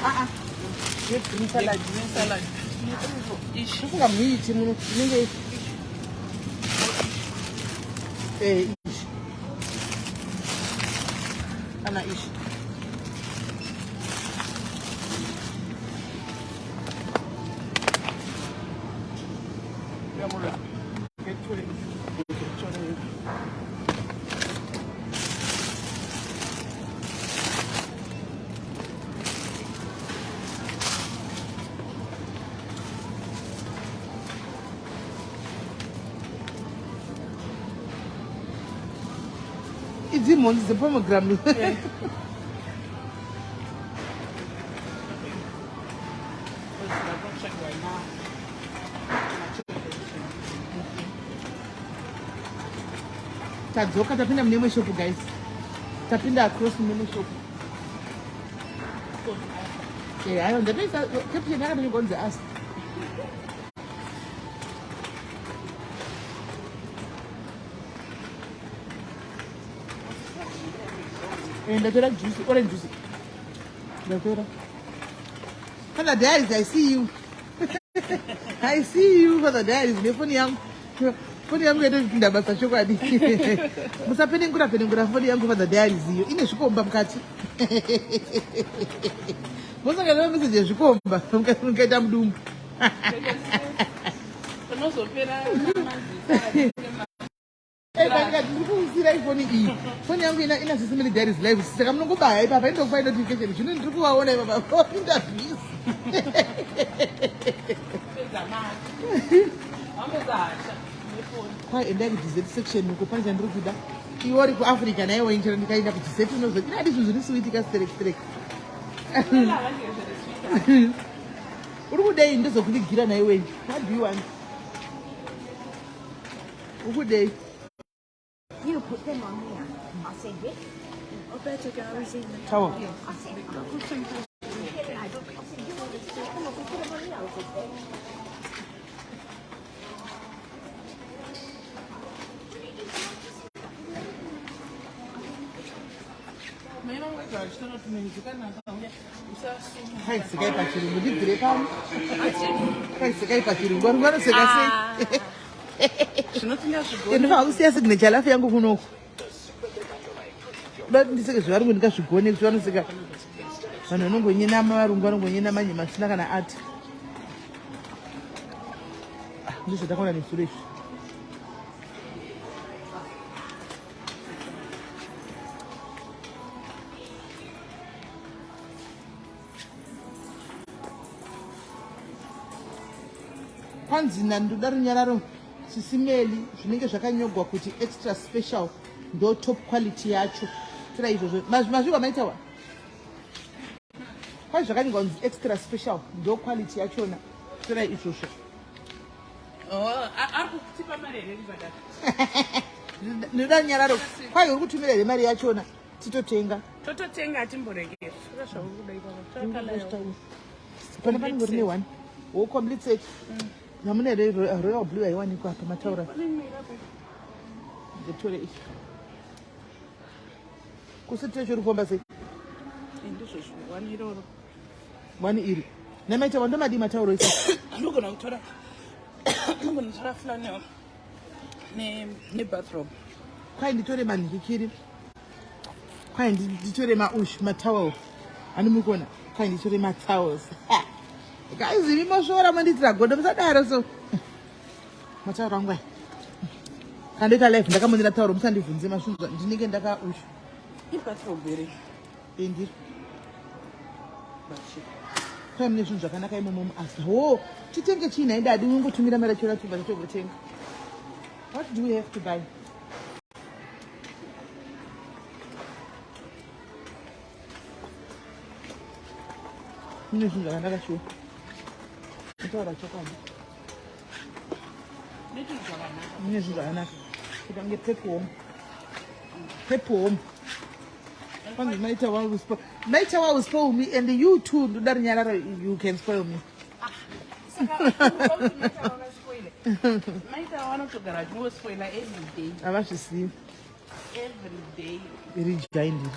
Green salad. Green salad. Ish. Look at me, Timon. Ish. Anna ish. It's him on the pomegranate. Yeah. Check right now. Tadzoka tapinda mune shop guys. Tapinda across mune shop. Yeah, I don't know. Captain never going to ask. And the juice, orange juice. The Father Darius, I see you. I see you, Father Darius. The funny young. Funny young going to the Basta Sugar. What's happening? Good happening. Good for the young Father Darius. You in a sugar bamcati. What's the other message? You come back from get them doom. Funny young in a similar Darius life. I'm not go by. If I don't find notification, you need to go away. Quite a negative section. You could find and look at you are African. I went to kind of set to know that this is sweet. What would they in this of the Giran away? What do you want? What would they? You put them on here. I said, yes. I better go. I was in the Tower. I said, I don't. I said, you want to say, come on, we put them on here. I said, Kwanzi ndudari nyararo sisimeli zvinenge zvakanyogwa kuti extra special ndo top quality yacho tira izvozvo mazviwa maitawa kwai zvakanyogwa kuti extra special ndo quality yachona tira izvozvo akutipa mari here kubhadhara ndudari nyararo kwai uri kutumira mari yachona tototenga hatimborekeri pana panenge rine 1 wo complete set namune royal blue aiwanikwa apa mataura nditore ichi kusitire chori kuomba sei ndizvozvo 1 iroro 1 iri namaita wando madi matauro isi anogona kutora flannel nebathroom kwai nditore manhikiri kwai nditore maush matowel ani mukona kwai nditore matowels guys vimosvora manditira gondo musadaro so matauro angu ai kandoita life ndakamonera tauro musandibvunze masvunzwa ndinenge ndakausha ibathroom bere ndiri kwai mune zvinhu zvakanaka imomo muasa wo titenge chiina idadi unongotumira mari achora tubva togotenga. What do we have to buy? Mune zvinhu zvakanaka shuwa mutaura chokwadi mune zvinhu zvakanaka kutange pepom kwanzi maita will spoil me and you too ndodari nyararo you can spoil me. Avazvisiyi iri jaindi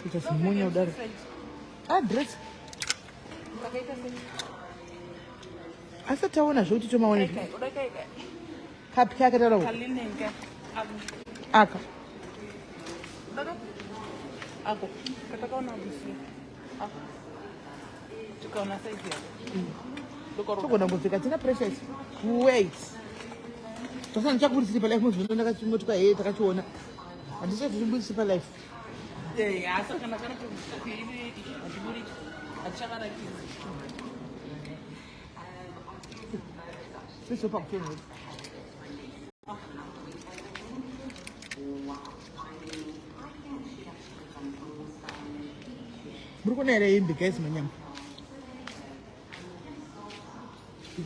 kuita simunya kudaro Address. Asataona zvokuti tomaoneka. Kapi kake tarawo. Aka. Ako. Katakaona msi. Ako. Tukaona size yako. Togona kupfeka tina precious. Wait. Sasa ndichakuburisira pa life muzvino ndakachimotoka hey takachiona. Handichakuburisira pa life. Asa kana kuiri adiburi achakara kizi. Sisi pa kufanya. Murikona ere imbi guys manyama.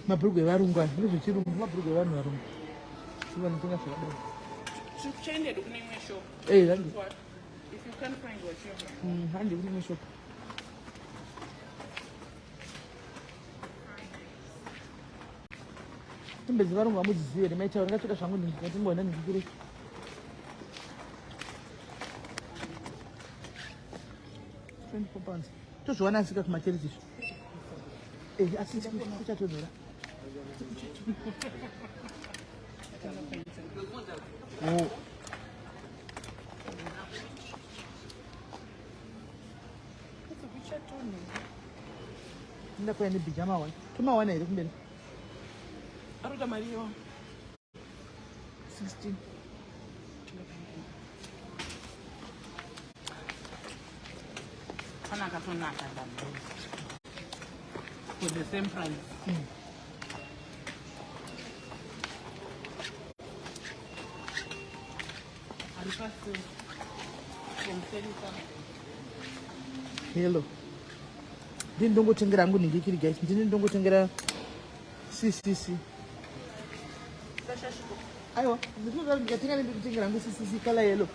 Mabhurugwa evarungu aya ndezvechirungu mabhurugwa evanhu varungu ivanotenga zvakadai Chaended kune imwe shop. handi What? If you can't find what you want. handi kune imwe shop timbe dzevarungu hamudzizive here maitaura ndakatoda zvangu ndatimboona ndikukure £24 tozviwana asika kumacherisi izvo asi kuchatonhora ndakwaya nebhija mawana tomawana here kumberi Aruda Mario. 16 Ana katonaka ndambo. For the same price. Arifasto. From 30. hello ndini ndongotengera hangu ningikiri guys ndini ndongotengera CCC aiwa ndinoda ndikatenga ndikutengera hangu CCC kala yellow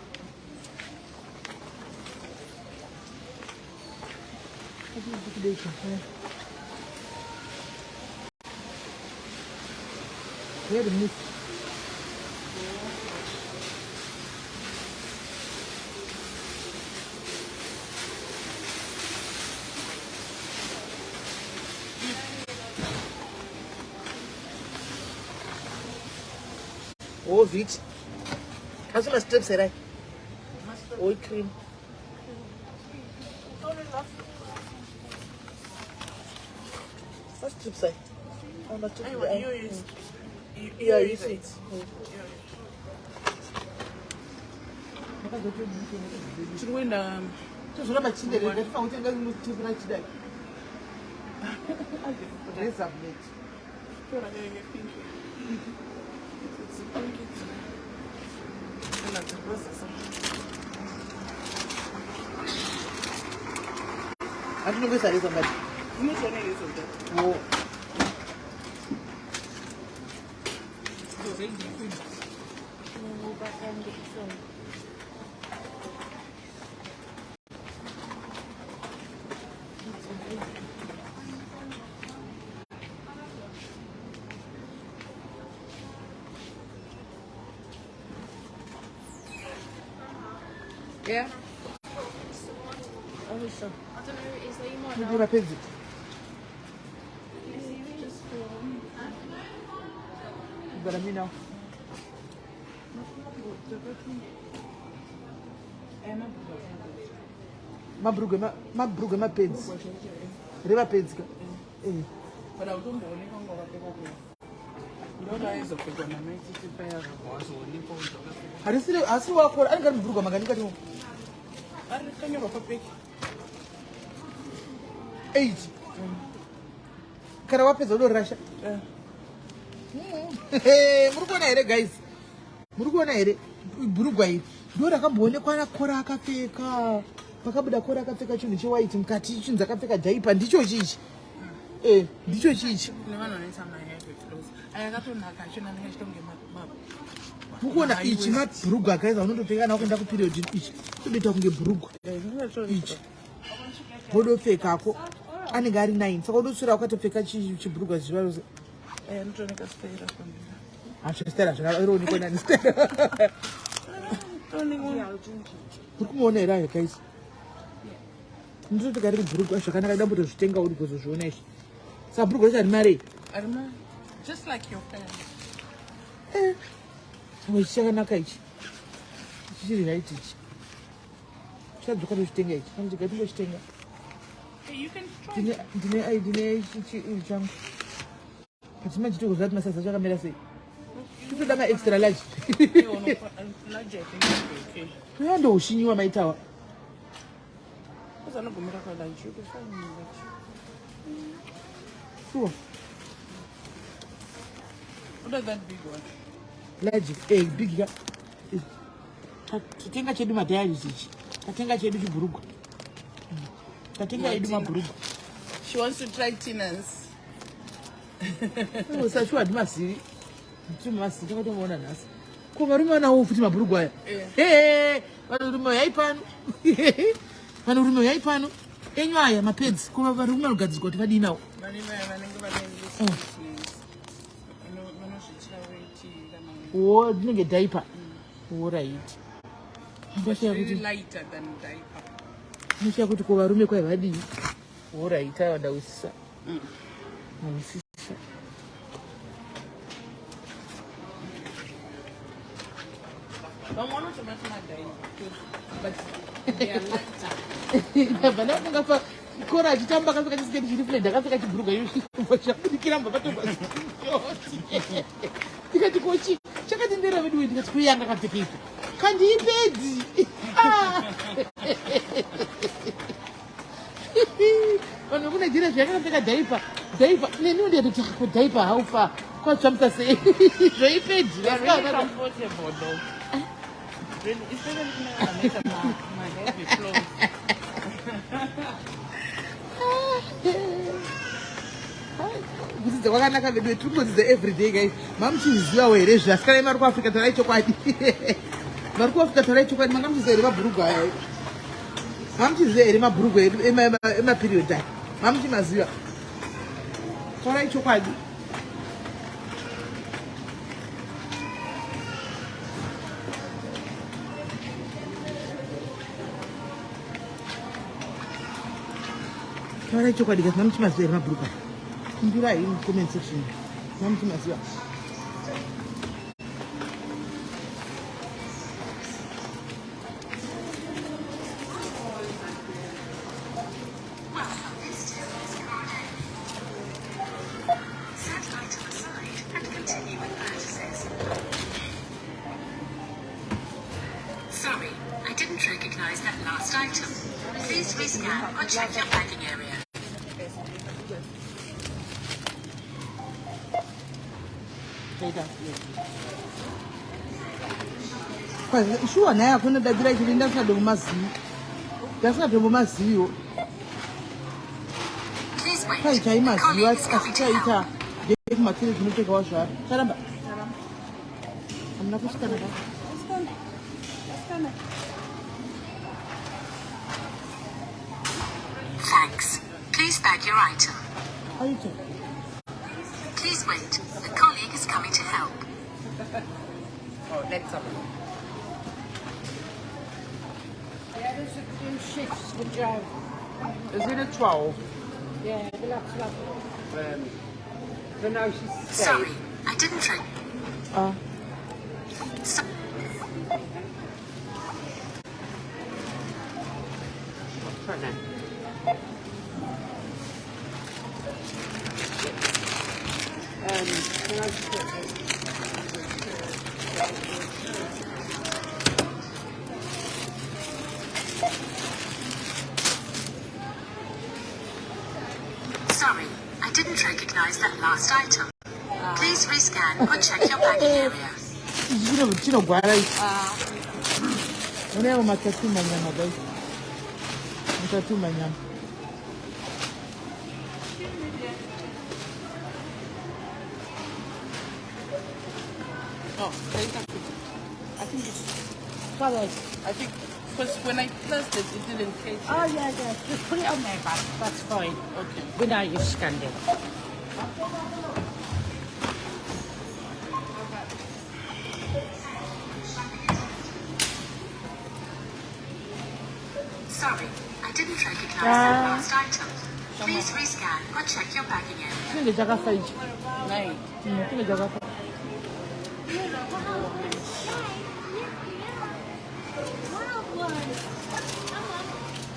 red mix oh vit how's my strips here oil cream what strips I oh not I want you use. yeah you see it Chirwenda. tozvona machinderera ndatifanira kutenga rinotevera chidai resablet Tora kenge pink. It's pink. It's roses. handinongoisa resa ngati Unotoona hizo ndio. oh So they different. Yeah. I don't know, is there you might ndiri mapedzi just for but me now mabhurugwa mapedzi revapedzi ka But I don't believe I'm going to go. You know, I was a big one. I made it pay a was asi wakora anenge ari mubhurugwa makanika timo Can you go pick? 8 kana wapedza udorasha muri kuona here guys muri kuona here bhurugwa iri ndo rakamboonekwa nakora akapfeka pakabuda kora akapfeka chinhu chewaiti mukati chinhu dzakapfeka jaipa ndicho chichi ndicho chichi mukuona ichi mabhurugwa akaisa unondopfeka nawo kuenda kuperiodi ichi todoita kunge bhurugwa ichi wodopfekako anenge ari 9 saka unotsvira wakatopfeka chibhurugwa ziva rose stera zvakaronekwa nani stera uri kumuona here ayo guys nditoti kari kubhurugwa zvakanaka ndambotozvitenga uri kuzozviona izvi saka bhurugwa richa rimari Arima, just like your pants. ichi chakanaka ichi chichiri right ichi chadzoka tozvitenga ichi anoti gatingochitenga Hey, you can try. ndine chii changu hatima chitoko zvati masaza chakamira sei totoda maextra large Large, I think it'll be okay. toyandoushiniwa maitawa Because I'm not going to make a large. You can find me large. sure What is that big one? large big ka tatenga chedu madhayaris ichi tatenga chedu chibhurugwa tatenga edu mabhurugwa She wants to try Tina's. sachu hadi mazivi timazivi takatomaona nhasi ko varume vanawo futi mabhurugwa aya varume yai pano varume yai pano enyu aya mapedzi ko varume vanogadzirwa kuti vadii nawo o dzinenge dhaipa orit Really lighter than diaper. ndoshiya kuti ko varume kwai vadii orit aya ndawisisa ndawisisa Don't want to match my diaper, but they are lighter. bana kungafa kora achitamba akapfeka chisiketi chiri fled akapfeka chibhurugwa izvo zvakudikira mbva patobva tikati kochi chakati ndera vedu we tikati kuyanga akapfeka izvo kandiipedzi vanhu vekunaijira zvayakapfeka dhaipa neniwo ndiyatoti ko dhaipa haufa kwatsvamisa sei zvoipedzi They're really comfortable though. Really, especially when I make my heavy clothes. kudzidza kwakanaka vedu tiri kungodzidza everyday guys mamuchizivawo here zvasikana mari kuafrica tarai chokwadi mari kuafrica tarai chokwadi manga muchiziva here mabhurugwa aya mamuchiziva here mabhurugwa edu emaperiod aya mamuchimaziva tarai chokwadi tarai chokwadi guys mamuchimaziva here mabhurugwa aya kumbirai in comment section mamuchimaziva Sorry, I didn't recognize that last item. Please rescan or check your packing area. shuwa naye akuna dadira chiri ndasingadombomazivi ndasingadombomaziviwo Please wait. kai The chaimaziva colleague is asi coming to help. chaita ndekumatiri zvinopfekawo zvaro charamba hamuna kusikana ka Thanks. Please bag your item. aita Please wait. The colleague is coming to help. Oh, let's have a look. Yeah, there's a shifts with Joe. Is it a 12? Yeah, we'll have to have So now she's Sorry, I didn't re- So- pregnant. Can I just get this? Sorry, I didn't recognize that last item. Please rescan or check your packing area. chinogwara ichi unayo matatu manyama gai matatu manyama Oh, I think it's, Sorry. I think, because when I pressed it, it didn't catch it. Oh, yeah, yeah. Just put it on there, back. That's fine. Okay. We know you've scanned it. Sorry, I didn't recognize that last item. Please rescan or check your bagging area. Chinge chakafa ichi. Nine. Chinge chakafa.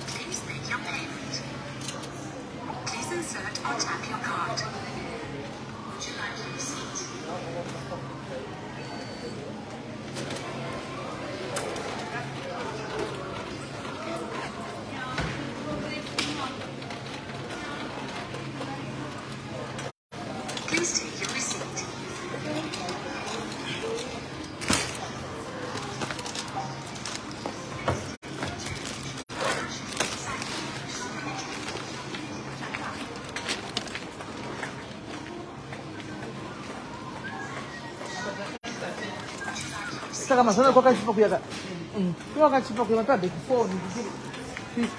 Please make your payment. Please insert or tap your card. Would you like your receipt? Please take your receipt. Saka masana kwa kachipa kuyaka. Kwa kachipa kuyaka beki 4 ni 50.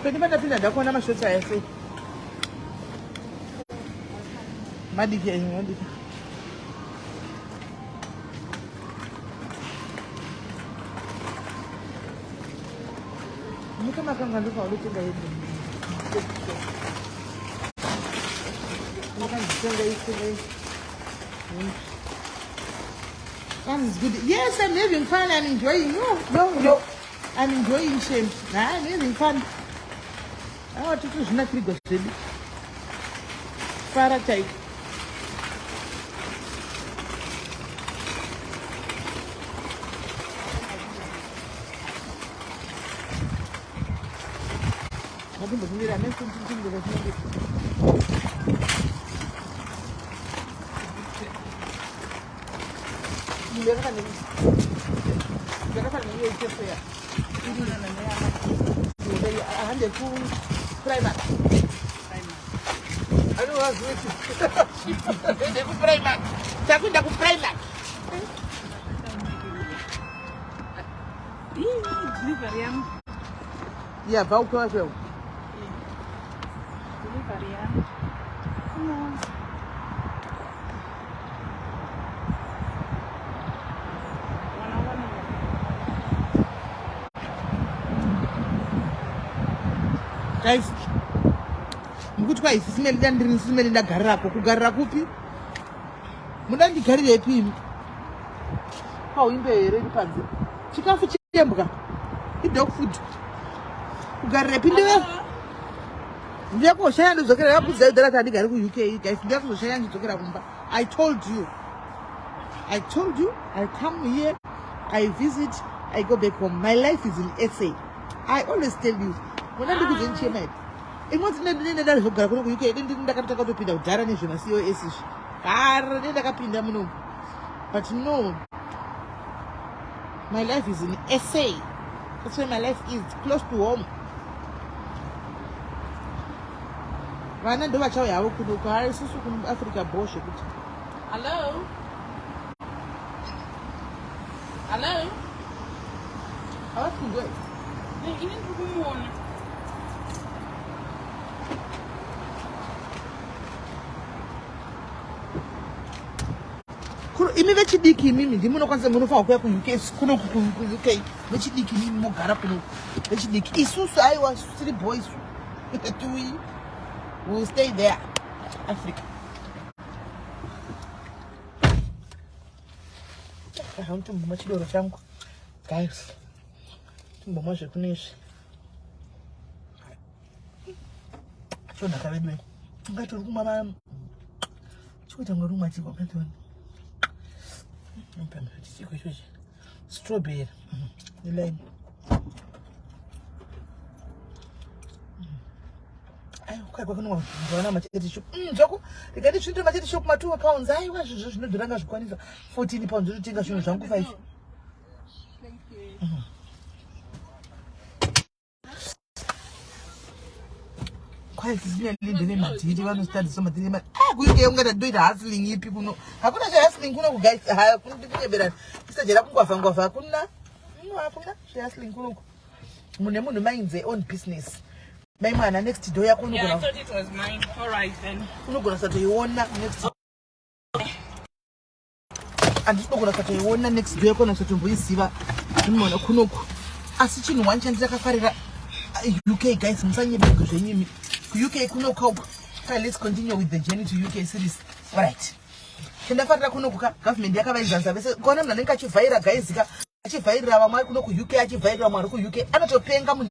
Pedi mana pinda ndakona mashota ese. Madike madike. Nika makanga nduka ulitinga hivi. Nika nitenga hivi. That is good. Yes, I'm having fun and enjoying. No. I'm enjoying shame. Nah, I'm having fun. I want to do nothing good. Para type. Nothing but me. I'm not thinking of it. Private. I don't want to private. Takwenda ku private. Delivery am. Yeah, vou com a eu. Delivery am. Come on. Guys, mkuti kwa isi simeli ndiri simeli ndagarira ko kugarira kupi mundandigarire ipi pauimbe here iri panze chikafu chembwa idog food kugarira ipi ndiye koshaya ndozokera yapudza idara tandigari ku UK guys ndiye kuzoshaya ndizokera kumba. I told you I come here, I visit, I go back home. My life is in SA. I always tell you when I look at the chimney, it wants to know that you can't ndakataka kutopinda kudhara nezvema COS izvi kare ndakapinda muno, but no, my life is in SA. That's where my life is, close to home. Vana ndo vachauya havo kuduka hari isusu kuAfrica boshe kuti Hello? Hello? havasi kungoi Ini ndikumuona. imi vechidiki imimi ndimunokwanisa munofanira kuya kuUK kuno kuUK vechidiki imimi mogara kuno vechidiki isusu aiwa tiri boys we will stay there Africa. Ndinombomwa chidoro changu guys, ndinombomwa zvekunezvi chonhaka vedu ungatori kumwa chikuita mwari umwe achigwa patoni chiko ichochi strawberry nelime. Aiwa machete shop zvako rikati zvinoita machete shop ma2 pounds aiwa zvizvo zvinodhuranga zvikwanisa 14 pounds unotenga zvinhu zvangu 5. ndine madhiri vanostandisa madhiri kuike ungati ndoita hustling ipi kuno hakuna zvehustling kuno guys kunyeberana isajera kungwavha hakuna zvehustling kunoku mune munhu mainze own business maimwana next door yako unogona satoiona next andinogona satoiona next door yako nasotomboiziva ndimona kunoku asi chinhu wani chanditakafarira UK guys musanyebeka zvenyimi UK kunokauka. Let's continue with the journey to UK series. Alright. Chendafarira kunokuka government yakavaizanza vese kona munhu anenge achivhaira guys achivhairira vamwe kuno ku UK achivhairira mwari ku UK anotopenga munhu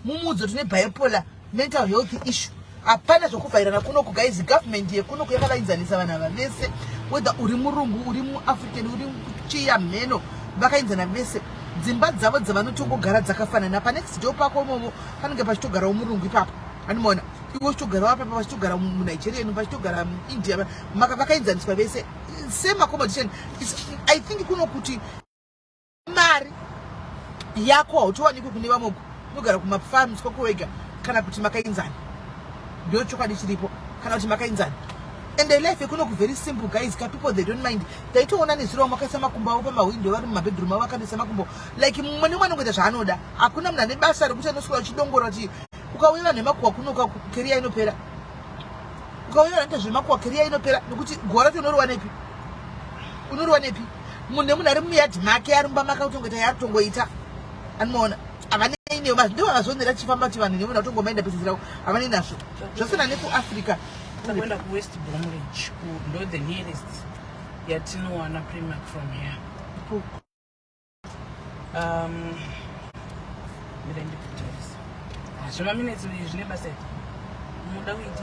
mumudzo tune bipolar mental health issue. Hapana zvokuvhairana kuno ku guys government yekuno yakavainzanisa vanhu ava vese whether uri murungu uri muAfrican uri chiya mheno vakainzana vese dzimba dzavo dzavanotongogara dzakafanana panext door pako momo panenge pachitogara murungu ipapo animona iwo chitogara apa pachitogara muNigerian pachitogara muIndia vakainzaniswa vese same accommodation. I think kuno kuti mari yako hautowanikwi kune vamwe unogara kumafarms kwako wega kana kuti makainzana ndio chokwadi chiripo kana kuti makainzana. And the life kuno very simple guys people they don't mind. Taitoona nezuro makaisa makumbo avo pamahwindo vari mumabedroom avo vakaisa makumbo like mumwe anoita zvaanoda hakuna munhu ane basa rekuti anoswera uchidongora kuti ukauya nemakuwa kuno career inopera ukauya anoita zvemakuwa career inopera nekuti gore racho unoriwa nepi munhu ari muyadhi make arumba makautongoita yaaritongoita anoona avanenewo ndio vakazonera chifamba kuti vanhu nevona kutongomaenda pesi ravo havanei nazvo zvasina nekuAfrica. Kwenda ku West Bromwich ndo the nearest yatinowana Primark from here. Mirende pictures. Zvima minutes zvine basa muda kuiti.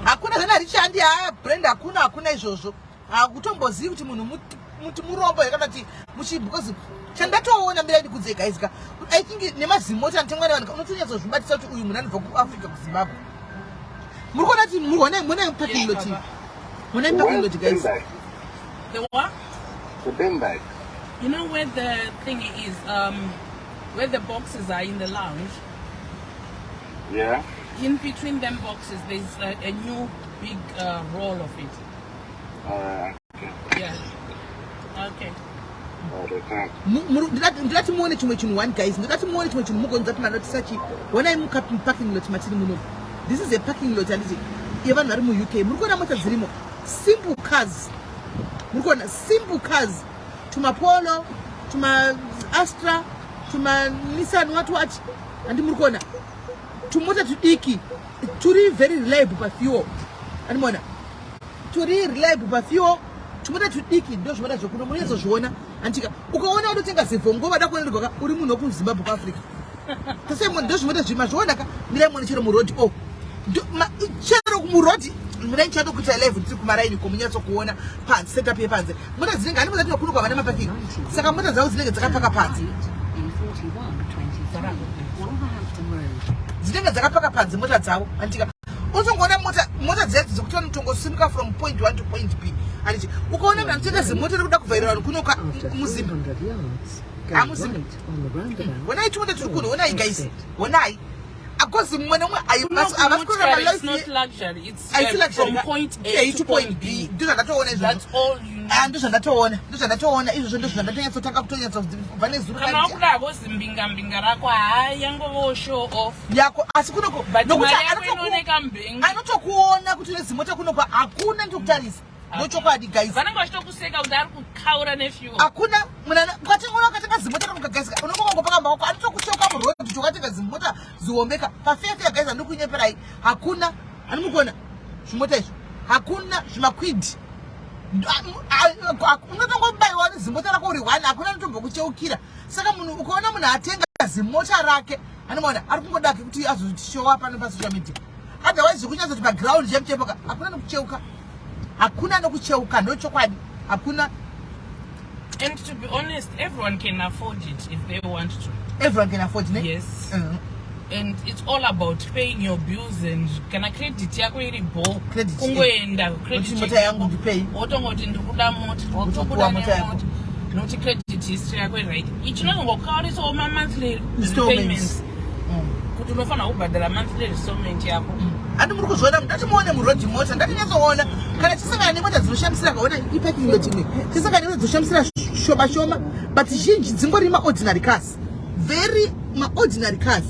Hakuna kana richandi brand hakuna izvozvo. Hakutombozivi kuti munhu muti murombo yakati kuti muchi because chandatoona mirende kudze guys ka I think nemazimota anotengwa nevanhu unotonyatso zvibatisa kuti uyu munhu anobva kuAfrica kuZimbabwe. Murikona kuti mune parking lot. Mune parking lot guys. The what? The bin bag. You know where the thing is where the boxes are in the lounge? Yeah. In between them boxes there's a new big roll of it. Alright. Okay. Yeah. Okay. Ndati muone chimwe chinhu one guys ndati muone chimwe chinhu mugonza kuti manoti when I muka parking lot matiri muno. This is a parking lot anditi yevanhu vari mu UK murikuona mota dzirimo simple cars murikuona simple cars tumapolo tuma Astra tuma Nissan what andi murikuona tumota tudiki turi very reliable pa fuel andimona turi reliable pa fuel tumota tudiki ndio zvinoda zvokuno munyezo zviona antika ukaona unotenga zivongo vada kuonera uri munhu wekuZimbabwe kuAfrica tase munhu ndio zvinoda zvima zviona ka mirai muone chero muroad chero kumurodi mirai chado kuita live tiri kumaraini komunyatso kuona panze setup yepanze mota dzinenge ani mutati kuno kwavana maparking saka mota dzavo dzinenge dzakapaka panze dzinenge dzakapaka panze mota dzavo antika utongoona mota dzedzi dzekuti vanotongosimuka from point 1 to point B anditi ukaona kana tenda zimota rikuda kuvhairira vanhu kuno muzimba amuzimba onai tumota tiri kuno onai guys onai because mumwe nemwe it's not luxury, it's from point A to point B. That's all you need. Ndozvandatoona izvozvo ndizvo zvandatonyatsotange kutonyatsa kubva nezuro kana kudavo zimbinga rako yangovo show off yako asi kunoko nokuti anotokuoneka mbengi anotokuona kuti nezimota kunokwa hakuna ndikutarisa ndochokwadi guys vanenge vachitokuseka kuti ari kukaura nefuel hakuna ukatenga ukatenga zimota kanokagaisika unongongopaka maoko anotokuchoka murodi tokatenga zimota zihombeka pafefe guys andokunyeperai hakuna animukuona zvimota izvo hakuna zvimakwidhi unotongobayiwa nezimota rako uri 1 hakuna anotombokucheukira saka munhu ukaona munhu atenga zimota rake anomaona ari kungodake kuti azotishowa pano pasocial media otherwise kunyatsoti paground chemuchepoka hakuna nokucheuka hakuna nokucheuka ndochokwadi hakuna. And to be honest, everyone can afford it if they want to. Everyone can afford it, yes. And it's all about paying your bills and kana credit yako iri bo kungoenda credit mota yangu ndipay wotongoti ndikuda mota wotokuda mota not credit history yako right ichinongokaurisawo monthly payments kuti unofanira kubhadhara monthly installment yako. Ati muri kuzoona ndatimuone murodhi mota ndatinyazoona kana chisangana nemota dzinoshamisira kaona iparking lot imwe chisangana nemota dzinoshamisira shoma shoma but zhinji dzingori maordinary cars, very maordinary cars.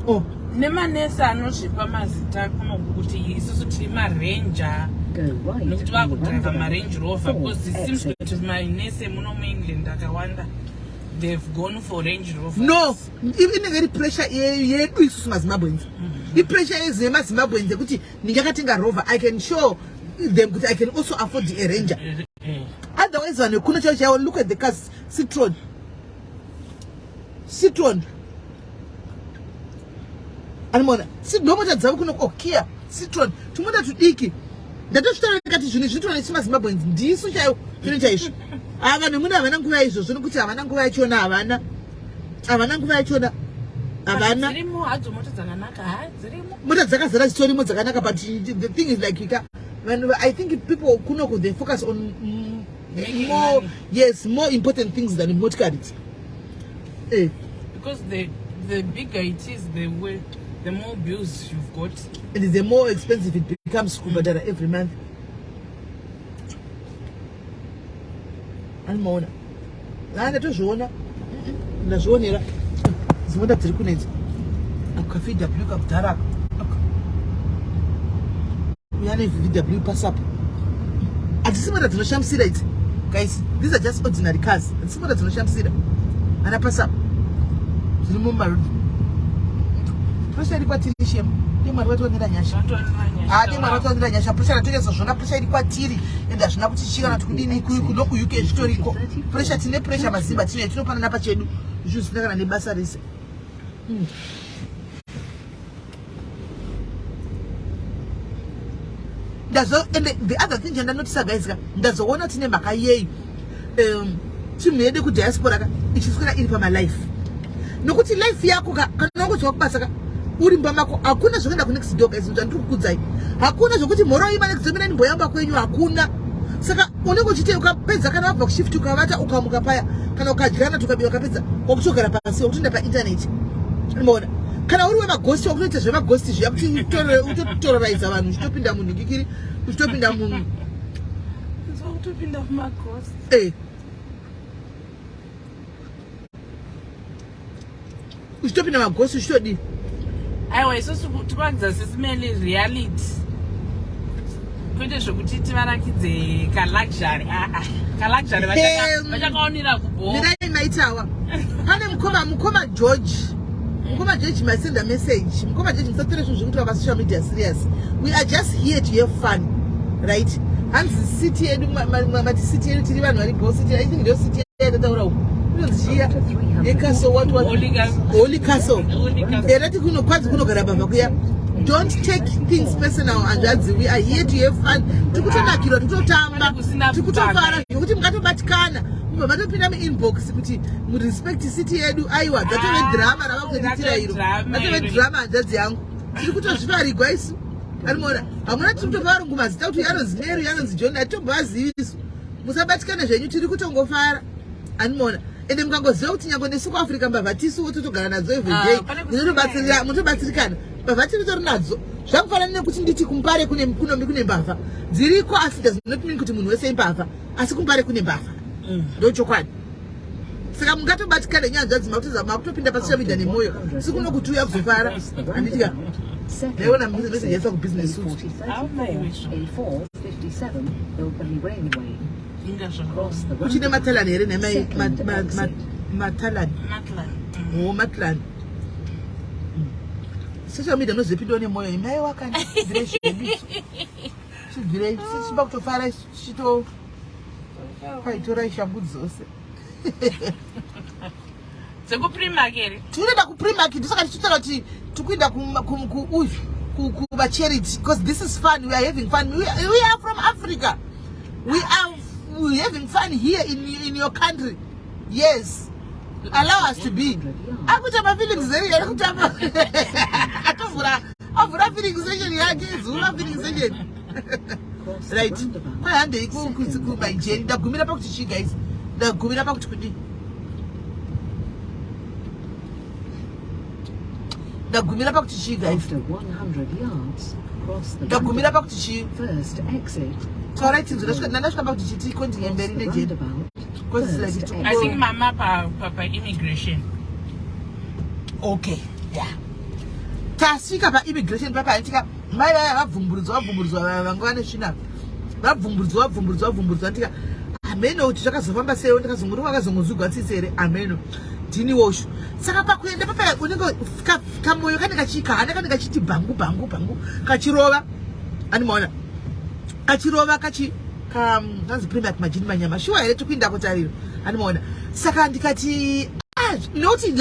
Oh, nemanesi anozvipa mazita kunoku kuti isusu tiri marenja nokuti vakudhriva marange rover because it seems kuti manesi muno muengland akawanda they've gone for range rover. No, inenge iri pressure yedu isusu mazimbabwenzi. Ipressure yezemazimbabwenzi kuti ndingakatenga rover I can show them kuti I can also afford a ranger. Otherwise vanhu kuno chaiwo look at the cars. Citroen animona sidomota dzavo kuno Kia Citroen tumota tudiki ndatosvitaura kati zvinhu zvinoitwa nesimazimbabwenzi ndisu chaiwo zvino chaizvo. Vanhu muna havana nguva izvozvo nokuti havana nguva yachona havana nguva yachona havana dzirimo hadzo mota dzakanaka dzirimo mota dzakazara dzitorimo dzakanaka but the thing is like I think people kunoko they focus on more more important things than motokaris. Because the bigger it is the more bills you've got and the more expensive it becomes kubhadhara every month. Animaona ndatozviona ndazvionera zimota dziri kunedzi akaVW kakudhara uyane VW pasapo hatisi mota dzinoshamisira idzi guys, these are just ordinary cars. Hatisi mota dzinoshamisira ana pasapo zviri mumarodi pressure iri kwatiri shema ndimwari watiwanira nyasha ndimwari watiwanira nyasha pressure natonyatsa pressure iri kwatiri ende hazvina kuti chikana tikudini kunoku UK zvitoriko pressure tine pressure mazimba tinopanana pachedu izvo zvisina kana nebasa rese. And the other thing ndanotisa guys ndazoona tine mhaka yeyi timu yedu kudiaspora ichiswera iri pamalife nokuti life yako kana ngodzwa kubasa uri mbamako hakuna zvokuenda kunext door guys ndiri kukudzai hakuna zvokuti mhoro ima next door mina mboyamba kwenyu hakuna saka unenge uchite ukapedza kana wabva kushift ukavata ukamuka paya kana ukadyana tukabiwa ukapedza wakutogara pasi wakutoenda painternet unoona kana uri wemagosti wakutoita zvemagosti zviya kuti utotororiza vanhu uchitopinda munhingikiri uchitopinda munhu utopinda mumagosti uchitopinda magosti uchitodii aiwa isusu tivakudzira SIS MELLY reality kwete zvokuti tivarakidze kaluxury vachakaonera kubho mirai maitawa pane mukoma George masenda message mukoma George musatore zvinhu zvekuti pasocial media serious. We are just here to have fun, right? Hanzi city yedu mati city yedu tiri vanhu vari boss city I think ndio city yedu taura uko unozviya yekaso what holy castle era tikuno kwadzi kunogara baba kuya. Don't take things personal and we are here to have fun. Tikutonakirwa tikutotamba tikutofara zvekuti mukatobatikana mubva matopinda muinbox kuti murespect city yedu aiwa dzatove drama ravakuitira iro dzatove drama hanzvadzi yangu tiri kutozvivarigwa isu animona hamuna tiri kutopa varungu mazita kuti yanonzi Mary yanonzi John hatitombaazivi isu musabatikana zvenyu tiri kutongofara animona ende mukangoziva kuti nyange nesu kuafrica mbavha tisuwo totogara nadzo everyday munotobatsirikana mbavha tiri tori nadzo zvakufanana nekuti nditi kumpare kune mbavha dziriko asi does not mean kuti munhu wese imbavha asi kumpare kune mbavha ndochokwadi saka mungatobatikana nyanzva dzima makutopinda pasocial media nemwoyo sikunokuti uya kuzofara handitika ndaiona message yaiswa kubusiness suit uchine matalani here nematalani matalani social media nozepindawo nemwoyo imai wakani chibvirei chichiba kutofara chito kwaitorai shangu dzose dzekuprimakeri tinoenda kuprimarket ndosaka tichitaura kuti tikuenda kumacharity because this is fun. We are having fun. We are from Africa. We are having fun here in your country. Yes, allow us to be. Akutama feelings there. Akutama. Avura feelings session yake. Zura feelings session. Right. Kwa hande iku by Jane. Ndagumira pa kuti guys. Ndagumira pa kuti kudi. ndagumira pakuti chi guys After 100 yards, cross the ndagumira roundabout. pakuti chi First exit. alright ndasvika pakuti chiti kondi mberi nejeni because like it I think mama pa immigration. okay yeah tasvika pa immigration papa antika mai vaya vabvumburudzwa vanga vane svina vabvumburudzwa antika ameno kuti zvakazofamba sei ndikazongoti wakazongozvigwatsisa here ameno ndini woshu saka pakuenda papa unenge kamoyo kanenge kachiti bhangu kachirova animaona kachirova kanzi premier majini manyama shuwa here tikuinda kutariro animaona saka ndikati noti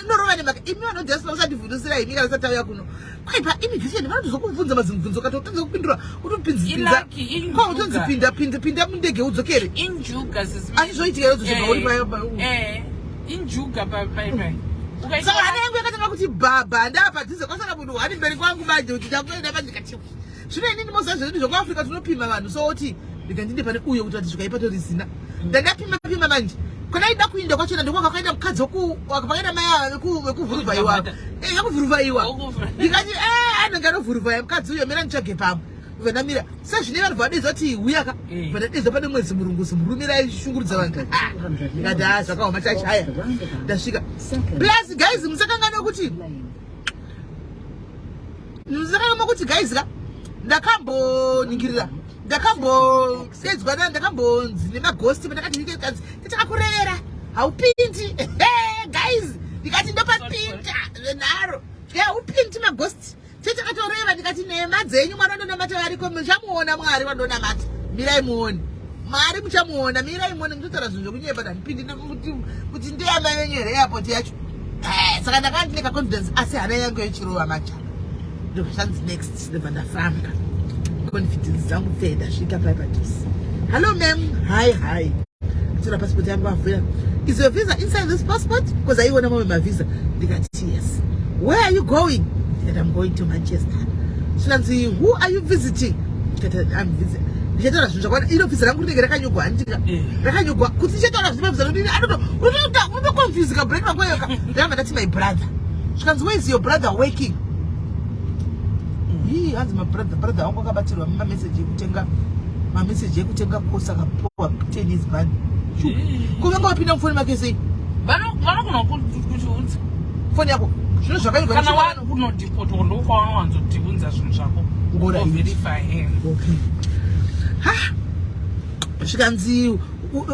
norova nemaka imi vanodhasina usandivhunusira imi kana usatauya kuno kwaipa immigration vanotozokubvunza mazimubvunzo katotadza kupindura utonzipinda mundege udzokere azvizoitika yodzo injuga saka hana yangu yakatanga kuti bhabha ndapadhize kwasaka munhu wani mberi kwangu manje kuti ndakuenda pandikati zvino inini mozazvedi zvokuafrica tinopima vanhu so oti ndikandinde pane uyo kuti zvikaipatorisiina ndandapima manje kwanaida kuinda kwachona ndokwanga kaenda mukadzi wakaenda mai wekuvhuruvhaiwa ndikati anenge anovhuruvhaya mukadzi uyo mira nditsvage pamwe vanamira sezvine vanhu vadedza kuti uyaka vanadedza pane mwedzi murungusi murumira aishungurudza vanhu ndikati zvakaoma tachaya ndasvika plus guys musakangana kuti guys ka ndakamboningirira ndakambodedzwa ndakambonzi nemagosti pandakati ndikati ndichakakurevera haupindi guys ndikati ndopapinda zvenharo haupindi magosti chechakatoreva ndikati nema dzenyu mwanondonamata variko muchamuona mwari wandonamata mirai muone mwari muchamuona mirai muone mutotaura zvinhu zvokunyepa ndandipindi kuti ndiyamai venyu here airport yacho saka ndakanga ndine kaconfidence asi hana yangu yechirova majana ndokashanzi next ndobva ndafamba confidence zangu pfeda svika paipadhisi hello ma'am hi tora passport yangu avhura is your visa inside this passport because aiona mamwe mavisa ndikati yes where are you going ndikati I'm going to Manchester shanzi who are you visiting ndikati I'm visiting ndichataura zvinhu zvakwana iro visa rangu rinenge rakanyogwa handika rakanyogwa kuti ndichataura zvine visa rondini unoconfusika break makweyoka ndanga ndati my brother shanzi where is your brother working hanzi mabrother wangu akabatirwa mameseji ekutenga kosa kapowa tennis band kuvanga wapinda mufoni make sei vanogona kutiudza foni yako zvino zvakanyogwa kana wakunodipotwa ndokwawanwanzotiunza zvinhu zvako verify him zvikanzi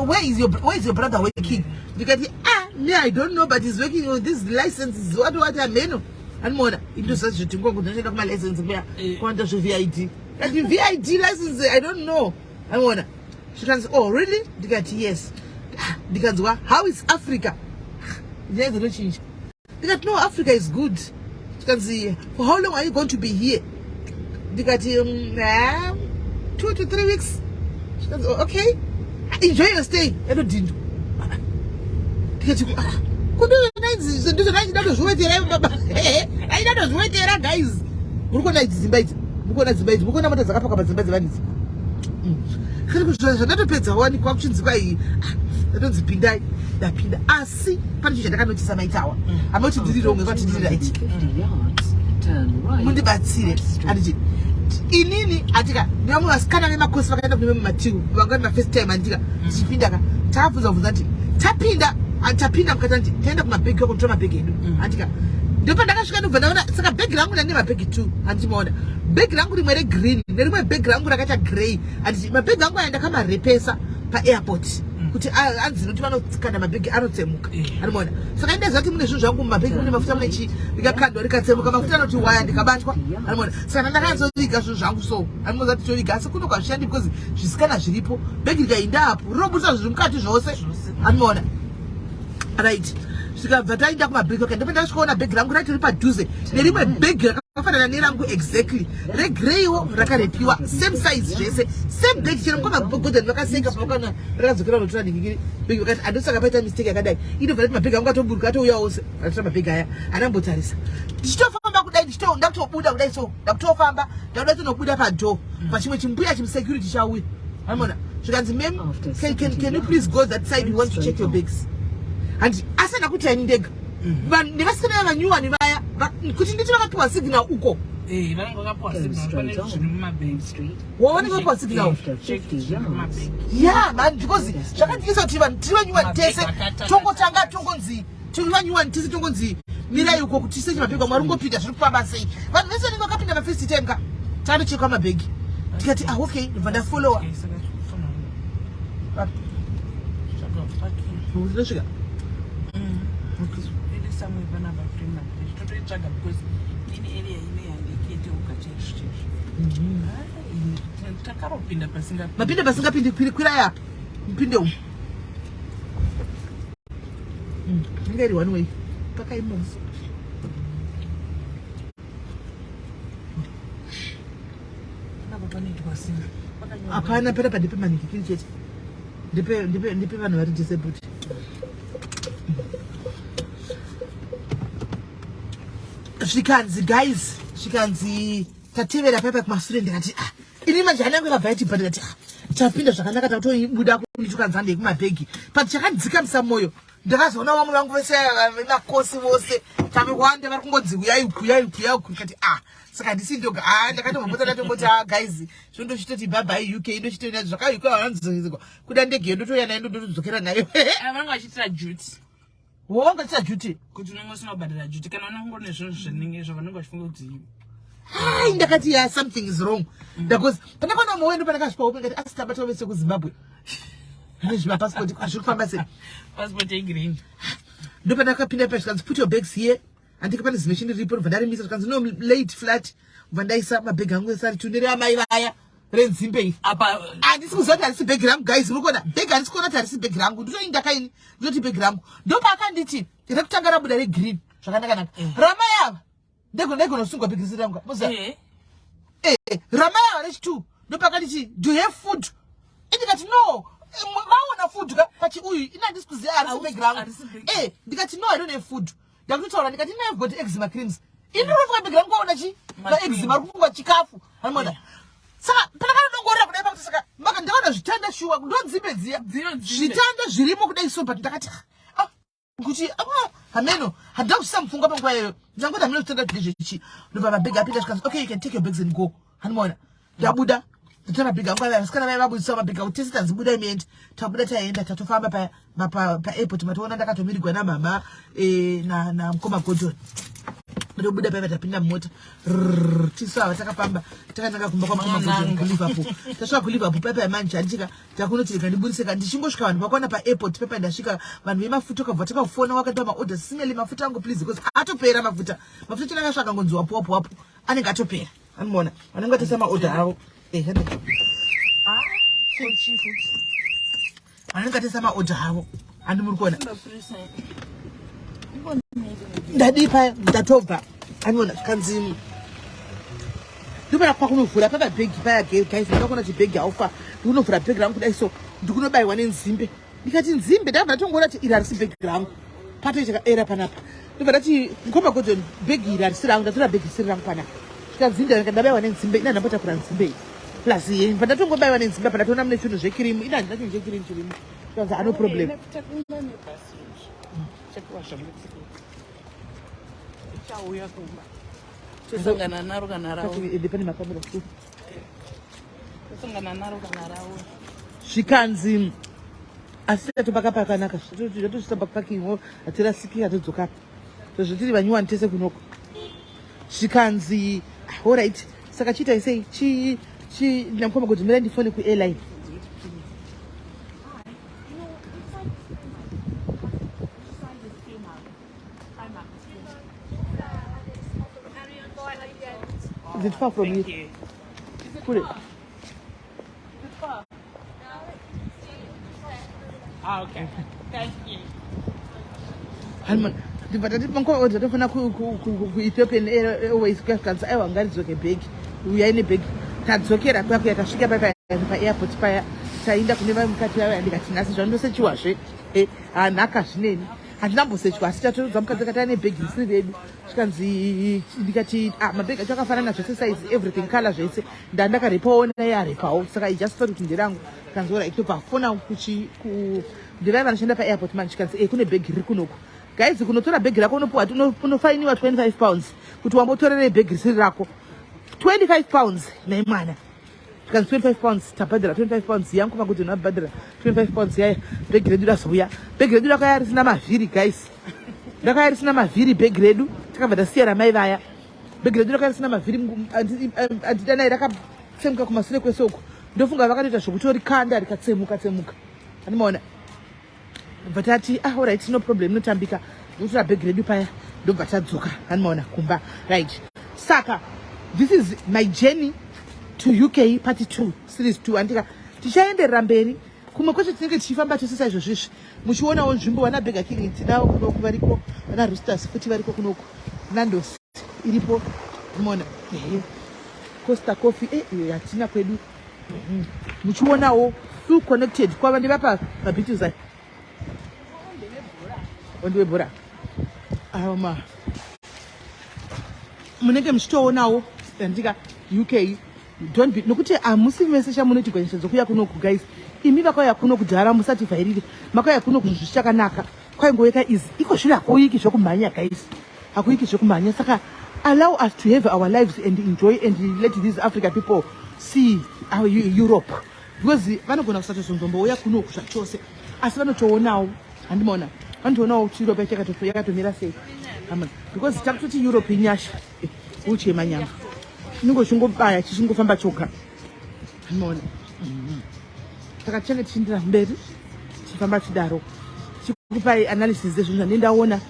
where is your brother working ndikati me I don't know but he's working on this license what ameno animona indozazvitingongo ndinoenda kumalicense kuya kuwanda zvevid kati vid license I don't know animona zvikanzi oh really ndikati yes ndikanzwa how is Africa nyaya dzinochinja ndikati no Africa is good zvikanzi for how long are you going to be here ndikati 2 to 3 weeks zvikanzi okay enjoy your stay edodindo ndikati ndozviwetera guys murikuona idzi dzimba idzi murikuona mota dzakapaka padzimba dzevanhu idzi zvandatopedza wanikwa kuchinzikwa iyi ndatonzi pindai ndapinda asi pane chinhu chandakanotisa maitawa amauti ndiri ronge kwati ndiri right mundibatsire anditi inini andika ndivamwe vasikana vemakosi vakaenda kune mematiu vangani mafirst time andika tichipinda ka taabvunza nti tapinda mukati anti taenda kumabhegi ako tora mabhegi edu andika ndopa ndakasvika ndobva ndaona saka bhegi rangu ndane mabhegi 2 handichimaona bhegi rangu rimwe regreen nerimwe bhegi rangu rakaita grey handiti mabhegi angu aya ndakamarepesa paairport kuti anzi noti vanotsikana mabhegi anotsemuka andimaona saka indaziva kuti mune zvinhu zvangu mumabhegi mune mafuta munechi rikakandwa rikatsemuka mafuta anoti waya ndikabatwa andimaona saka ndakanazoviga zvinhu zvangu so andimoza kuti toviga asi kuno kwazvishandi because zvisikana zviripo bhegi rikainda apo rinobudisa zviri mukati zvose andimaona right zvikabva taenda kumabhegi okay ndopa ndasvikaona bhegi rangu raiti riri padhuze nerimwe bhegi rakafanana nerangu exactly regreywo rakarepiwa same size zvese same bhegi chero mukwamagodhani vakasenga pamakana rakadzokera notora ndingingiri bhegi vakati andosaka paita mistake yakadai inobva rati mabhegi angu atoburuka atouya ose atora mabhegi aya anambotarisa ndichitofamba kudai ndakutobuda kudai so ndakutofamba ndakuda tonobuda padhoo pachimwe chimbuya chimusecurity chauya anamona zvikanzi ma'am can you please go that side we want to check your bags handi asana kuti ani ndega nevasikana vanyuwani vaya kuti nditi vakapiwa signal uko vanenge vakapiwa signal pane zvinhu mumabhengi waoneka vapiwa signal After 50 yards. yeah man because zvakandikisa kuti vanhu tiri vanyuwani tese tongotanga tongonzi tiri vanyuwani tese tongonzi mirai uko kuti sechi mabhegi mwari ungopinda zviri kufamba sei vanhu vese vanenge vakapinda mafirst time ka tanochekwa mabhegi tikati okay ndobva ndafolowa ndosvika mapinda pasingapindi kwirai apa mpinde umu inge iri one way pakaimosa hapana pera pandipe manikikiri chete ndipe vanhu vari disabled zvikanzi guys zvikanzi tatevera paipa kumasure ndikati ini manje hanangu yakabva yatibva ndikati tapinda zvakanaka tatobuda kundichukanzi handei kumabhegi but chakandidzikamisa mwoyo ndakazoona vamwe vangu vese makosi vose tavewanda vari kungodzi uyai kati saka ndisi ndoga ndakatombopota ndatomboti guys zvondochitoti bye UK indochitoina zvaka UK havanzozizwa kuda ndege ndotoya nayo ndotodzokera nayo vanenge vachiitira duty wanga chita duty kuti unenge usina kubhadhira duty kana unenge une zvinhu zvinenge zvavanenge vachifunga kuti ndakati something is wrong because pandakaona mumwe ndo pandakasvikawo ngati asitambata vese kuZimbabwe nezviva passport zviri kufamba sei passport yegreen ndo pandakapinda pa zvikanzi put your bags here andika pane zimeshini riripo ndobva ndarimisa zvikanzi no late flat bva ndaisa mabhegi angu ese ari tunere amai vaya renzimbe apa handisi kuziva kuti harisi bhegi rangu guys murikuona bhegi handisi kuona kuti harisi bhegi rangu nditoindakaini ndinoti bhegi rangu ndopaakanditi rekutanga rabuda regreen zvakanaka ramai ava ndaigona kusungwa bhegi risi rangu ramai ava rechitu ndopakanditi do you have food ndikati no vaona food kati uyu ina handisi kuziva harisi bhegi rangu ndikati no I don't have food ndakutotaura ndikati ina have got eczema creams indinofunga bhegi rangu vaona chi maeczema ari kufunga chikafu haimona saka panakandongorera kudai pakuti saka maka ndakaona zvitanda shuwa ndonzimbe dziya zvitanda zvirimo kudai so but ndakati kuti hameno handida kuchisa mufunga panguva iyoyo ndangoti hameno zvitanda zvinezvechi ndobva mabhegi apinda zvikanzi okay you can take your bags and go handimaona ndabuda ndatora mabhegi angu vasikana vai vabudisa mabhegi avo tese tanzi budai muende tabuda taenda tatofamba paairport matoona ndakatomirigwa namama namukoma Gordon ndobuda paiva tapinda mumota tisava takafamba takananga kumba kwamukoma Gordon kuLiverpool tasvika kuLiverpool paipa yamanje handisvika takunoti rega ndibudiseka ndichingosvika vanhu vakwana paairport paipa ndasvika vanhu vemafuta ukabva takafona wakatipa maorder SIS-MELLY mafuta angu please because atopera mafuta chinanga akangonzi wapo anenge atopera anoona vanenge vatisa maorder avo vanenge vatisa maorder avo handi muri kuona ndadi paya ndatobva anoona zvikanzi ndopana kwakunovhura pababhegi paya guys ndakaona kuti bhegi haufa ndikunovhura bhegi rangu kudai so ndikunobayiwa nenzimbe ndikati nzimbe ndabva ndatongoona kuti iri harisi bhegi rangu pato chakaera panapa ndobva ndati mukoma Gordon bhegi iri harisi rangu ndatora bhegi isiri rangu panapa zvikanzi ndabayiwa nenzimbe ina ndambotakura nzimbe iyi plus ye bva ndatongobayiwa nenzimbe pandatoona mune chinhu zvekirimu ina handina chinhu chekirimu chirimo zvikanzi ano problem chauya kumba tosangana naro kana rawo pane makamera tosangana naro kana rawo zvikanzi asi tatobaka pakanaka zvatosvita pakingo hatirasiki hatodzoka zvotiri vanyuwani tese kunoko zvikanzi allright saka chiitai sei ndinamukoma kuti mira ndifone kuairline Is it far from you? Put it. Okay. Thank you. Halman, ndifana ku-Ethiopian Airways kukanzi aiwa ngaridzoke bhegi uyai nebhegi tadzokera kwakuya tasvika paairport paya taenda kune vamukati vaya ndikati nhasi zvandosechiwazve hanhaka zvineni handinambosechwa asi tatodza mukadzi akati ane bhegi risiri redu zvikanzi ndikati mabhegi acho akafanana zvese size everything color zvese ndandakarepawo naye arepawo saka I just thought kuti nderangu kanzi ora ikitobva fona ndivai vanoshanda paairport man chikanzi kune bhegi riri kunoko guys kunotora bhegi rako unopuwa unofainiwa 25 pounds kuti wambotorere bhegi risiri rako 25 pounds naimwana because 25 pounds tabhadhara 25 pounds yangu pakuti unabhadhara 25 pounds yaya bhegi redu razouya bhegi redu rakaya risina mavhiri guys rakaya risina mavhiri bhegi redu takabva tasiya ramai vaya bhegi redu rakaya risina mavhiri andidanai rakatsemuka kumashure kwese uko ndofunga vakatoita zvokutorikanda rikatsemuka animaona bva tati alright no problem inotambika ndotora bhegi redu paya ndobva tadzoka animaona kumba right saka this is my journey to UK part 2 series 2 andika tichaenderera mberi kumwe kwese tinenge tichifamba tose saizvozvizvi muchionawo nzvimbo vana Burger King tinavo kunoku variko vana Roosters futi variko kunoku Nando's iripo umeona Costa Coffee hatina kwedu muchionawo full connected kwava ndevapa mabhitus aya ondewebhora ama munenge muchitoonawo andika UK don't be nokuti amusi mese chamunoti kwenyesha dzokuya kunoku guys imi vakauya kuno kudhara musati vhairire makauya kuno kuzvinhu zvichakanaka kwaingoveka izi iko zviri hakuiki zvokumhanya guys hakuiki zvokumhanya saka allow us to have our lives and enjoy and let these African people see our Europe because vanogona kusatozonzomboya kunoku zvachose asi vanotoonawo handimaona vanotoonawo kuti Europe yakatomira sei because takutoti Europe inyasha uchema nyanga ningo chingobaya chichingofamba choga umeona saka tichenge tichiendera mberi tichifamba chidaro chikupai analysis zezvinhu zvanendaona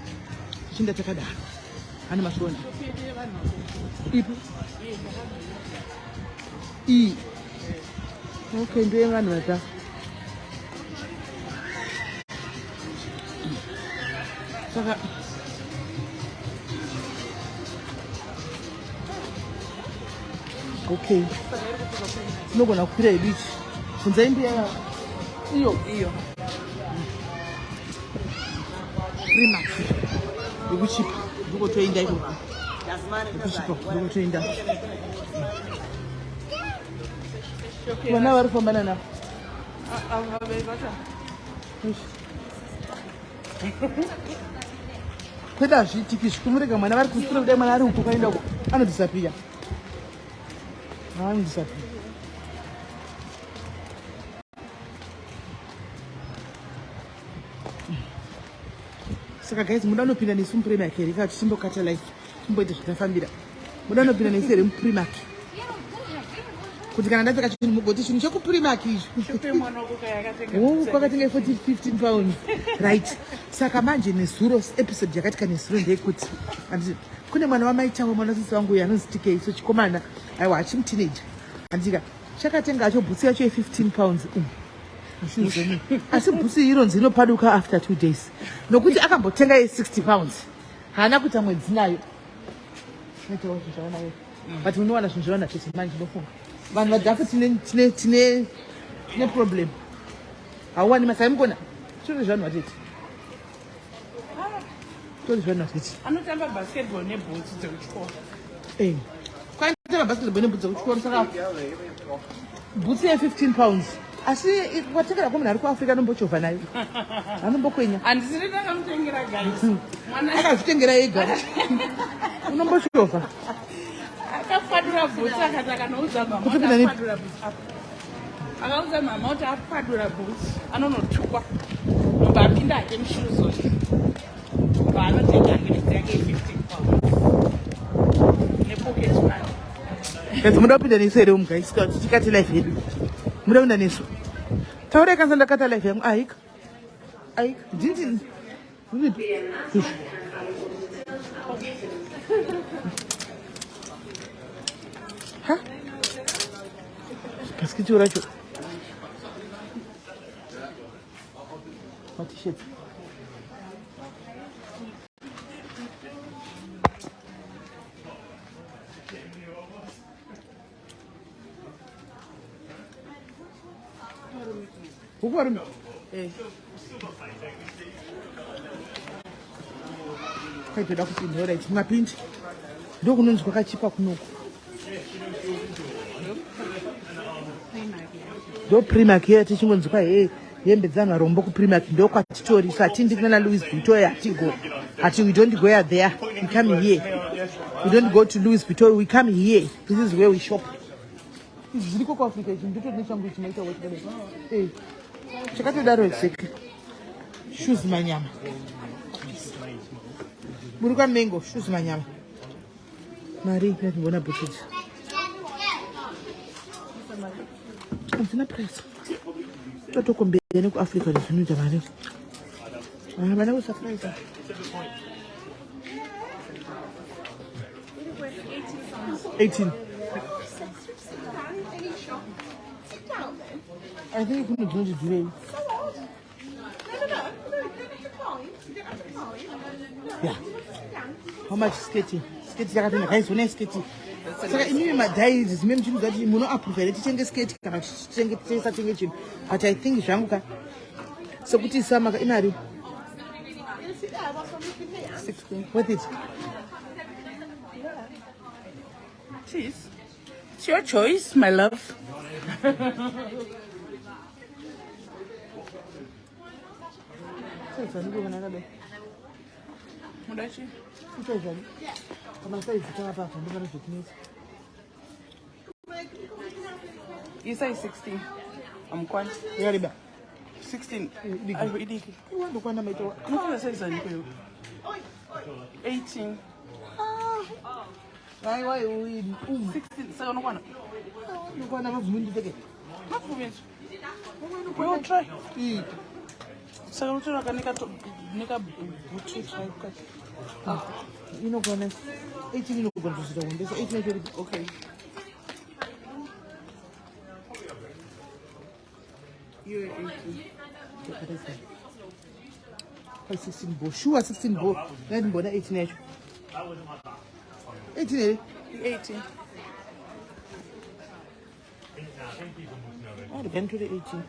tichinda takadaro ani masona ipo okay ndoye vanhu vata saka okay tinogona kukwira ibichi kunzai mbiya iyo Primax ndikuchipa ndikotoenda ikoko ndikuchipa ndikotoenda vana vari kufambana navo kweda zvitiki zvikumurega mwana vari kusura kudai mwana ari uko kaenda uko anodhisapiya saka guys muda unopinda nesu muprimac here kaa tichimbokata life timboita zvitafambira muda unopinda nesu here muprimac kuti kana ndapfeka chinhu mugoti chinhu chekuprimac izvo kwakatenga 15 pounds right saka manje nezuro episode yakatika nezuro ndeyekuti kune mwana wamai chavo mwanatsitsi wangu uyu anonzi TK so chikomana aiwa achimuteenager andika chakatenga acho bhutsi yacho ye15 pounds asi bhutsi ironzi inopaduka after 2 days nokuti akambotenga ye60 pounds haana kuita mwedzi nayo noitawo zvinhu zvavanayo but unowana zvinhu zvavana tese manje ndofunga vanhu vadhafu tine problem hauwani masai mukona tori zvanhu vatete tori zvanhu vatete anotamba basketball nebhutsi dzekuchikoro kwaitamba basketball nebhutsi dzekuchikoro saka bhutsi ye15 pounds asi watengera komunhu ari kuafrica anombochovha nayo anombokwenya handisiri ndakamutengera guys akazvitengera ega unombochovha akafadura bhutsi akati akanoudza mama akaudza mama kuti afadura bhutsi anonotukwa nobva apinda hake mushuzo bva anotenga hangenezi yake 15 pounds nepocket money Kazi muda kupinda nesu here guys tikati life yedu muda kupinda nesu taura kanza ndakata life yangu aika ndinzi ha basketi racho t-shirt Uguardo. Kai peda kupinda right mapinji. Ndo kunonzi kwakachipa kunoko. Ndo Primark here tichingonzi kwa hembe dzanhu arombo ku Primark ndo kwatitori satindi kana Louis Vuitton yatigo. Until we don't go there, we come here. We don't go to Louis Vuitton, we come here. This is where we shop. Ziko kwa Africa, ndito nechangu chimaita what kale. Eh. Chakatodaro exactly. Shoes manyama. Buruka mango, shoes manyama. Mari, ndibona boutique. Kuna price. Toto kombele ku Africa ndinoita mari. Ah, bana ku surprise. 18. I think you couldn't do it. Yeah. How much skating? Skating, I got nice one skating. So in my days, it's meant that you know approve teaching skate, can teaching something. But I think Janka. So put it some in 16. What is it? Cheese. It's your choice, my love. You say 16. I'm quite. 16. I really. You want to find out? No, I say 18. Why we 16. So no one. you want to have wind to take it? Not for me. We'll try. So I'm trying to make a boutique. You know, 18 you going to sit down. There's 18 Okay. You're 18. 16 bow. Sure, 16 bow. Then bow 18. 18. 18. Oh, again to the 18.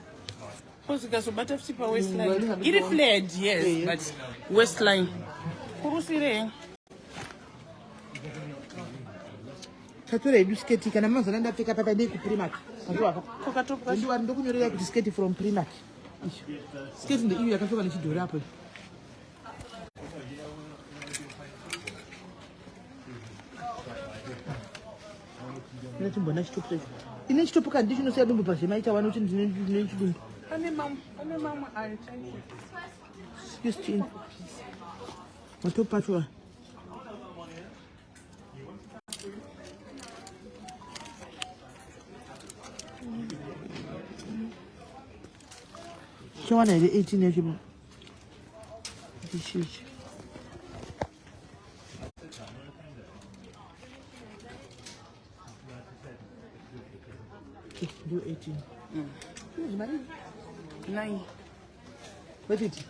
Because but if super waistline. It flared, yes, but waistline. Who's it? Kature du skate kana manzo nenda pick up at day ku Primark. Kazuwa. Kokatopa. Kazuwa ndokunyorera kuti skate from Primark. Skate ndi iyo yakatoka nechidhora hapo. Netimbona chitopo. Ine chitopo kandi chinosia dumbu pazvemaita vano kuti ndine chidumbu. Ane mama I thank you. 16. Matopa chwa. Shwana ile 18 yachibo. This is do 18. Who's money? 9. What is it?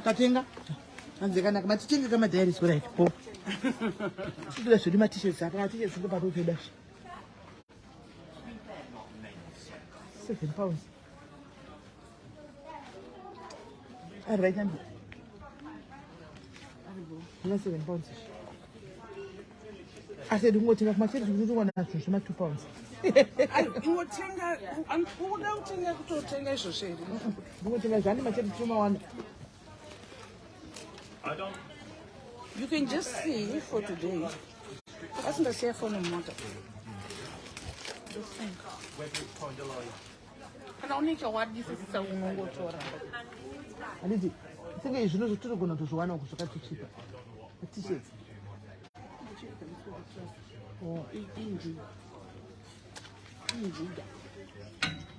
Katenga? Anzekana kama tichenga kama tayari sura ipo. Sikuda sudi ma t-shirts apa t-shirts ndo pato dash. £7. Right hand. £7. I said, "What you have my children? You don't want to show my £2." You can just see for today. That's the cell phone motor. Just think. And I'll make a what this is so go to. I did it. I think you should know to go to one of the cheaper. A t-shirt. Oh, injury.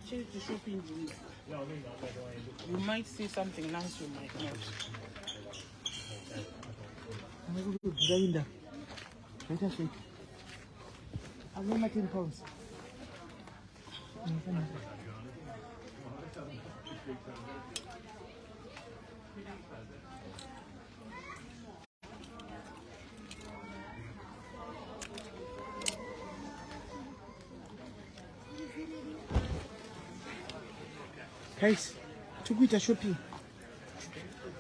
Change the shopping. You might see something nice, you might not. Grinder. Let us shake. I'll make my £10. Guys, to go to shopping.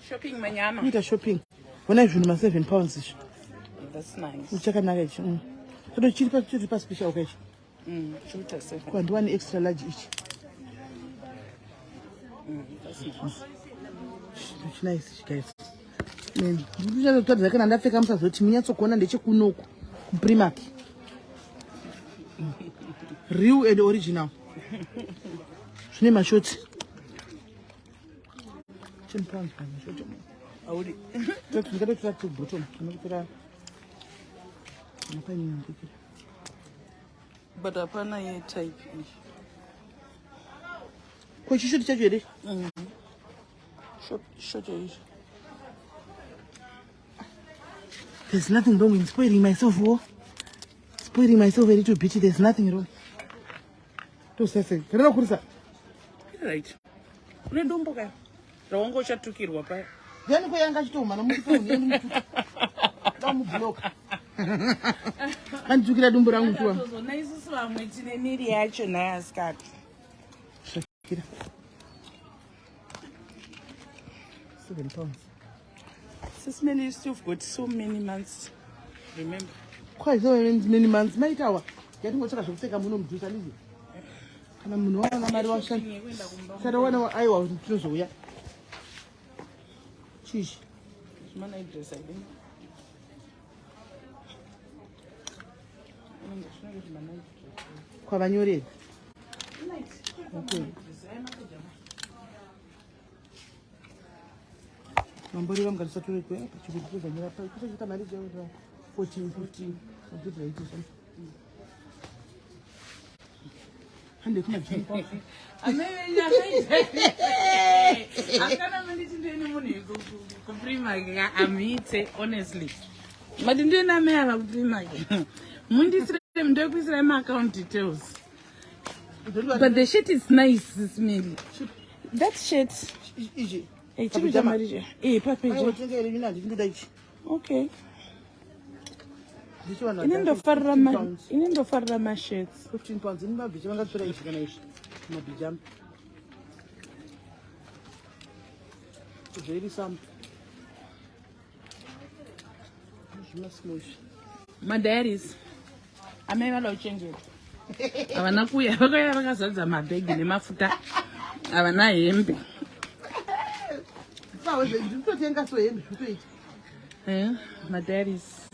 Shopping, manyama. Go to shopping. When I should my £7. That's nice. We check a marriage. So the cheap special occasion. Shoot yourself. And one extra large each. That's nice. It's nice, guys. Man, you just thought I can understand comes as me so kona ndeche kunoko Primark. Real and original. Shine my shorts. 10 pounds by my short. I would get to the bottom. But upon a type. What you should tell you? Short age. There's nothing wrong in spoiling myself, oh. Spoiling myself a little bit, there's nothing wrong. Don't say it. Right. You don't book. Don't go chat to kill what I. Then we are going to block. And to get a dumber around to So nice as well. I'm waiting any reaction. I ask her. £7. SIS MELLY used to have got so many months. Remember? Quite so many months. My tower. Getting what I should take a moon to Sally. And I'm no one. Said I was to so, yeah. Cheese. My address, I think. Quavanyori. Okay. Somebody I'm going to settle it. But you will put them up. Because you can manage 14, 15. I'll give you 80. And they come and I'm honestly. But didn't I have Primark? Mundi stream dog with my account details. But the shit is nice, SIS MELLY. That shit. easy. Hey, Papa. Okay. This one In the Farrama shirts. £15 in my vision. I'm not sure if you're going to jump. It's very some. My daddies. I never know change it. Avanakuya vakaya vakazadza mabhegi nemafuta avana hembe. My daddies.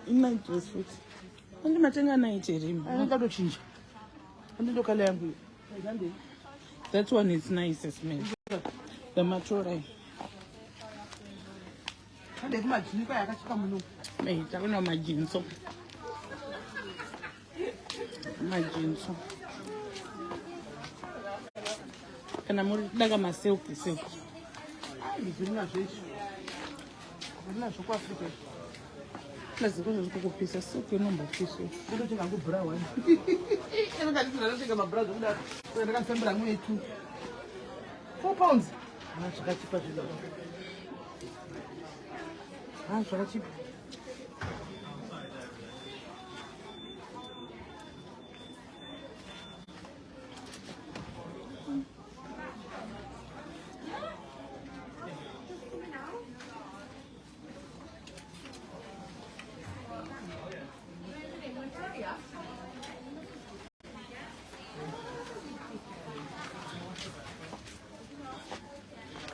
In my dress foot. Only matenga night him. That one is nice, SIS MELLY. The mature. Hey, I don't know my jeans. My jeans. And I'm like my silky silk. Let's go to the piece of silk. Your number, piece. I don't think I'm good brown. I don't think I'm a brother. I can't £4. Cheap.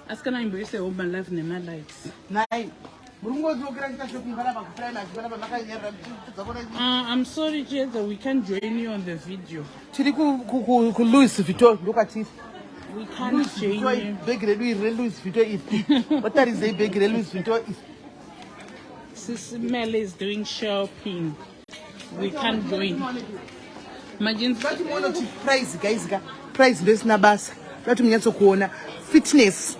As can I embrace the open life in my lights? I'm sorry, Jay, that we can't join you on the video. Louis Vuitton, look at it. We can't join you. Big Louis Vuitton. What that is a big Louis Vuitton? SIS MELLY is doing shopping. We can't join. Imagine. Price, guys. Price this nabas. That means so fitness.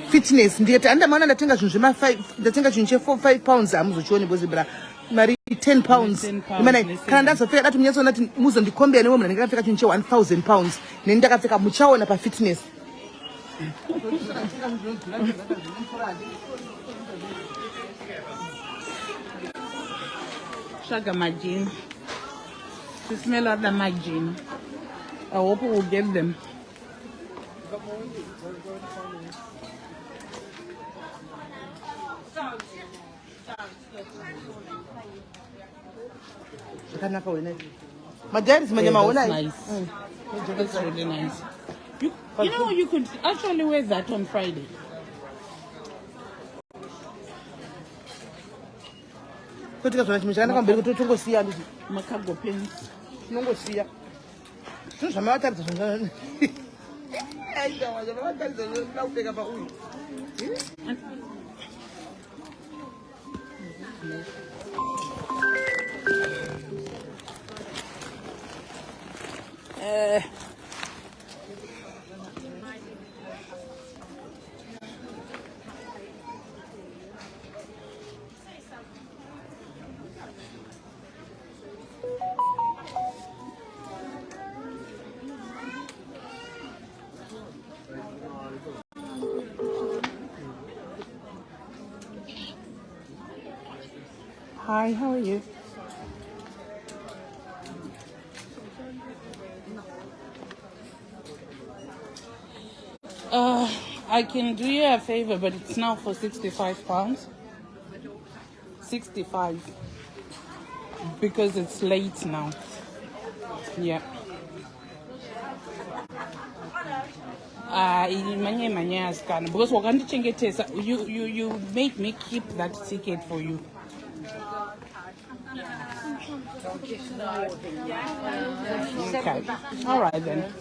Fitness ndiye andamana ndatenga zvinhu zvema 5 ndatenga chinhu che £4-5 amuzochione bozi bra mari £10 imana kana ndazopfeka datu munyatsona kuti muzondikombera newe munhu ndakapfeka chinhu che £1,000 neni ndakapfeka muchaona pa fitness Shaga Majin. To smell of the Majin. I hope we'll get them. Zvakanaka wena. Madhari simanya maona. That's nice. That's really nice. You know, you could actually wear that on Friday. Kutika zvona chimwe chakanaka mberi kuti tongosiya nditi. Cargo pants. Tinongosiya. Zvinhu zvamavataridza zvona. Aiwa, zvamavataridza zvona zvinoda kupfeka pauyu. Hi, how are you? I can do you a favor, but it's now for £65. 65. Because it's late now. Yeah. Because you made me keep that ticket for you. Okay. All right then.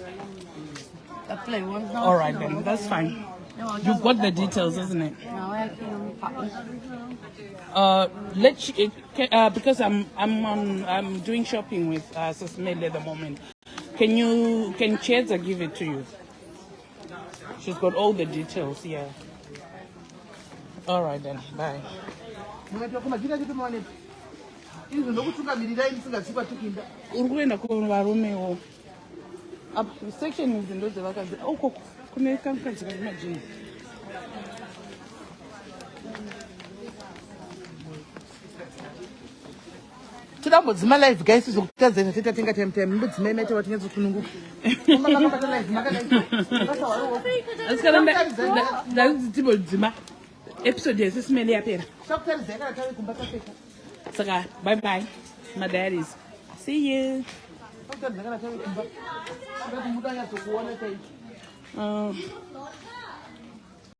All right then. That's fine. You've got the details, isn't it? Because I'm doing shopping with SIS MELLY at the moment. Can Cheza give it to you? She's got all the details. Yeah. All right then. Bye. Urikuenda kuvarumewo apa section idzi ndo dzevakadzi uko kune kamukadzi kane majini. Toda live guys zokutadzana teta tenga time ndodzimai maita wati nyadzo kununguka. Mama makabata live makadai. Ndazitibo dzima episode SIS MELLY yapera. Sakutaridza yakataura kumbata peka. Saka bye bye my daddies. See you. Sakutaridza yakataura kumbata. Ndati muda nyatsokuona tai.